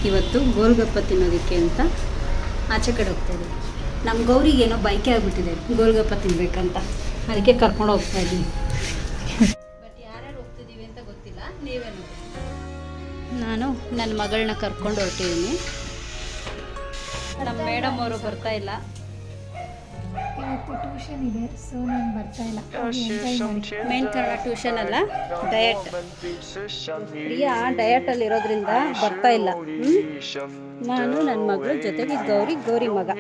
ಇವತ್ತು ಗೋಲ್ಗಪ್ಪ ತಿನ್ನೋದಕ್ಕೆ ಅಂತ ಆಚೆ ಕಡೆ ಹೋಗ್ತಾ ಇದ್ದೀವಿ. ನಮ್ಮ ಗೌರಿಗೇನೋ ಬೈಕೆ ಆಗಿಬಿಟ್ಟಿದೆ ಗೋಲ್ಗಪ್ಪ ತಿನ್ನಬೇಕಂತ, ಅದಕ್ಕೆ ಕರ್ಕೊಂಡು ಹೋಗ್ತಾ ಇದ್ದೀವಿ. ಬಟ್ ಯಾರ್ಯಾರು ಹೋಗ್ತಿದ್ದೀವಿ ಅಂತ ಗೊತ್ತಿಲ್ಲ, ನೀವೇ ನೋಡಿ. ನಾನು ನನ್ನ ಮಗಳನ್ನ ಕರ್ಕೊಂಡು ಹೊರಟಿದ್ದೀನಿ. ನಮ್ಮ ಮೇಡಮ್ ಅವರು ಬರ್ತಾ ಇಲ್ಲ. ಇವತ್ತು ಟ್ಯೂಷನ್ ಇದೆ, ಸೊ ನಾನು ಬರ್ತಾ ಇಲ್ಲ. ಮೇನ್ ಕಾರಣ ಟ್ಯೂಷನ್ ಅಲ್ಲ, ಡಯಟ್. ಪ್ರಿಯಾ ಡಯಟಲ್ಲಿ ಇರೋದ್ರಿಂದ ಬರ್ತಾ ಇಲ್ಲ. ನಾನು ನನ್ನ ಮಗಳ ಜೊತೆಗೆ ಗೌರಿ ಮಗ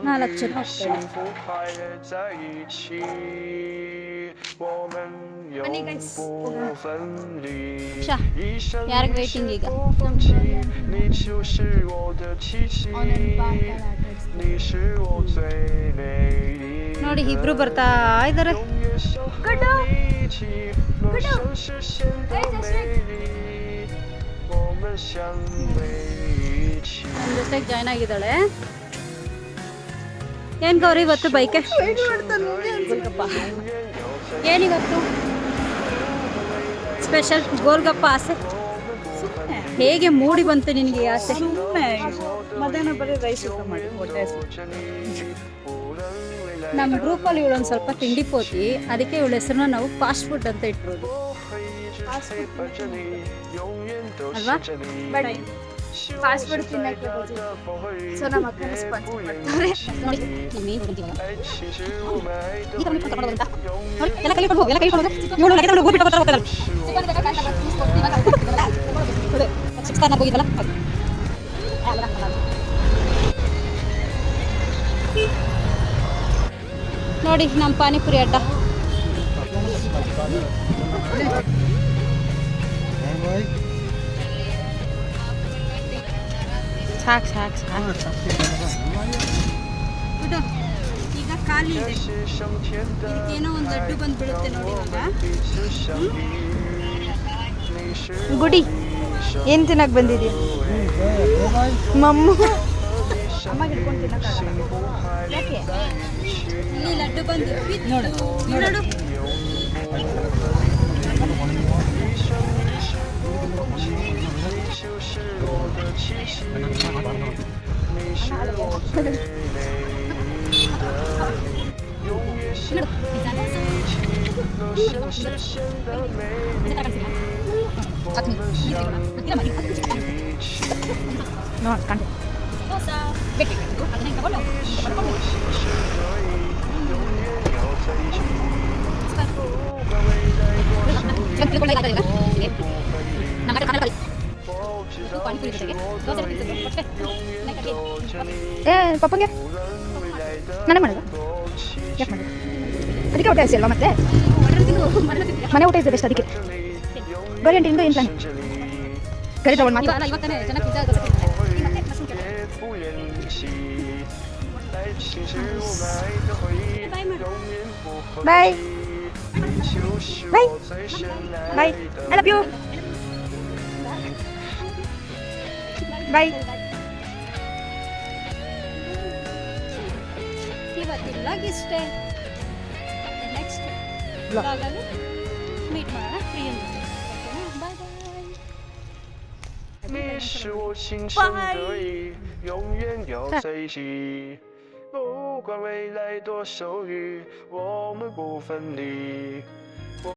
4 ಜನ ಹೋಗ್ತೇನೆ. ಯಾರಿಗೆ ವೇಟಿಂಗ್ ಈಗ? ನೋಡಿ ಇಬ್ರು ಬರ್ತಾ ಇದ್ದಾರೆ. ನನ್ನ ಜೊತೆಗೆ ಜಾಯ್ನ್ ಆಗಿದ್ದಾಳೆ. ಏನ್ ಗೌರಿ ಇವತ್ತು ಬೈಕೆ ಏನಿವತ್ತು ಸ್ಪೆಷಲ್? ಗೋಲ್ಗಪ್ಪ ಆಸೆ ಹೇಗೆ ಮೂಡಿ ಬಂತು ನಿನಗೆ ಆಸೆ? ಮಧ್ಯಾಹ್ನ ಬರೀ ರೈಸ್ ಊಟ ಮಾಡಿ ಹೊಟ್ಟೆ ನಮ್ಮ ಗ್ರೂಪಲ್ಲಿ ಇವಳೊಂದು ಸ್ವಲ್ಪ ತಿಂಡಿ ಪೋತಿ, ಅದಕ್ಕೆ ಇವಳ ಹೆಸರನ್ನ ನಾವು ಫಾಸ್ಟ್ ಫುಡ್ ಅಂತ ಇಟ್ಟಿರೋದು ಅಲ್ವಾ? ಫಾಸ್ಟ್ ಫುಡ್ ತಿನ್ನಕ್ಕೆ ಸೊ ನಮ್ಮ ಅಕ್ಕನ ಸ್ಪಾನ್ಸರ್ ಮಾಡ್ತಾರೆ. ನೋಡಿ ನಮ್ಮ ಪಾನಿಪುರಿ ಅಡ್ಡ. ಸಾಕು ಸಾಕು ಸಾಕು. ಈಗ ಖಾಲಿ ಇದೆ, ಇದಕ್ಕೇನೋ ಒಂದು ಲಡ್ಡು ಬಂದು ಬೀಳುತ್ತೆ ನೋಡಿ ಇವಾಗ. ಗುಡಿ ಏನು ತಿನ್ನಕ್ಕೆ ಬಂದಿದ್ದೀಯ? ಮಮ್ಮು ಅಮ್ಮಗೆ ಹಿಡ್ಕೊಂಡು ತಿನ್ನಕ್ಕಾಗಲ್ಲ. ಯಾಕೆ? ಇಲ್ಲಿ ಲಡ್ಡು ಬಂದು ನೋಡು ನೋಡು. ಪಪ್ಪಂಗೆ ನಾನೇ ಮಾಡೋದು. ಯಾಕೆ ಮಾಡೋದು? ಅದಕ್ಕೆ ಹೊಟ್ಟೆ ಹಸಿ ಅಲ್ವಾ? ಮತ್ತೆ ಮನೆ ಊಟ ಇದೆ ಬೆಸ್ಟ್. ಅದಕ್ಕೆ ಬರೀ ಇಂದು ಏನು ಪ್ಲಾನ್? ಕರಿ ತಗೊಂಡು ಮಾತು bye bye bye. I love you. Bye. ಇವತ್ತಿಲ್ಲ ಇಷ್ಟೇ, ನೆಕ್ಸ್ಟ್ ಬ್ಲಾಗಲ್ಲಿ ಮೀಟ್ ಮಾಡೋಣ ಫ್ರೀ ಅಂತ. ಬಾಯ್ ಬಾಯ್. 你是我今生的意，永远要在一起。不管未来多少雨，我们不分离。